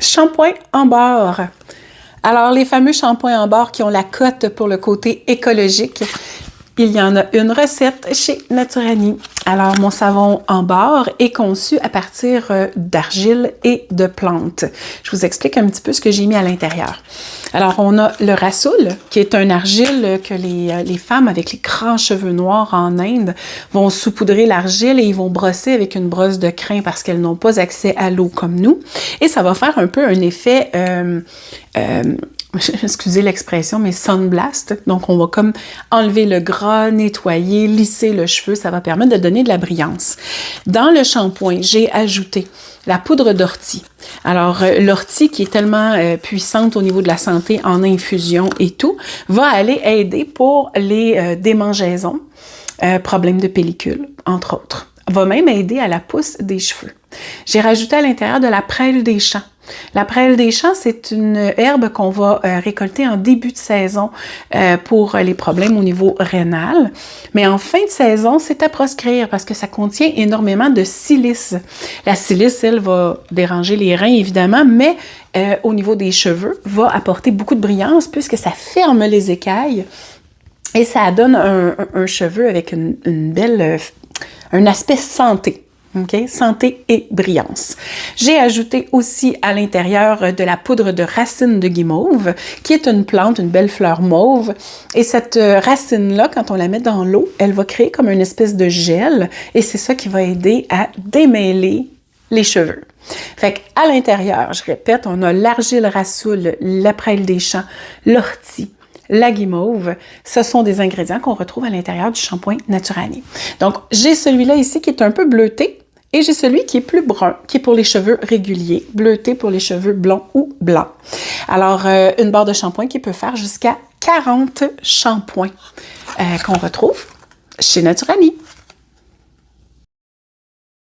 Shampoing en barre. Alors, les fameux shampoings en barre qui ont la cote pour le côté écologique, il y en a une recette chez Naturani. Alors, mon savon en barre est conçu à partir d'argile et de plantes. Je vous explique un petit peu ce que j'ai mis à l'intérieur. Alors, on a le rassoul, qui est un argile que les femmes avec les grands cheveux noirs en Inde vont saupoudrer l'argile et ils vont brosser avec une brosse de crin parce qu'elles n'ont pas accès à l'eau comme nous. Et ça va faire un peu un effet... excusez l'expression, mais sunblast. Donc, on va comme enlever le gras, nettoyer, lisser le cheveu. Ça va permettre de donner de la brillance. Dans le shampoing, j'ai ajouté la poudre d'ortie. Alors, l'ortie, qui est tellement puissante au niveau de la santé en infusion et tout, va aller aider pour les démangeaisons, problèmes de pellicule, entre autres. Va même aider à la pousse des cheveux. J'ai rajouté à l'intérieur de la prêle des champs. La prêle des champs, c'est une herbe qu'on va récolter en début de saison pour les problèmes au niveau rénal. Mais en fin de saison, c'est à proscrire parce que ça contient énormément de silice. La silice, elle, va déranger les reins, évidemment, mais au niveau des cheveux, va apporter beaucoup de brillance puisque ça ferme les écailles et ça donne un cheveu avec une belle... un aspect santé. Okay? Santé et brillance. J'ai ajouté aussi à l'intérieur de la poudre de racine de guimauve, qui est une plante, une belle fleur mauve. Et cette racine-là, quand on la met dans l'eau, elle va créer comme une espèce de gel. Et c'est ça qui va aider à démêler les cheveux. Fait qu'à l'intérieur, je répète, on a l'argile rassoul, la prêle des champs, l'ortie, la guimauve, ce sont des ingrédients qu'on retrouve à l'intérieur du shampoing Naturani. Donc, j'ai celui-là ici qui est un peu bleuté et j'ai celui qui est plus brun, qui est pour les cheveux réguliers, bleuté pour les cheveux blonds ou blancs. Alors, une barre de shampoing qui peut faire jusqu'à 40 shampoings qu'on retrouve chez Naturani.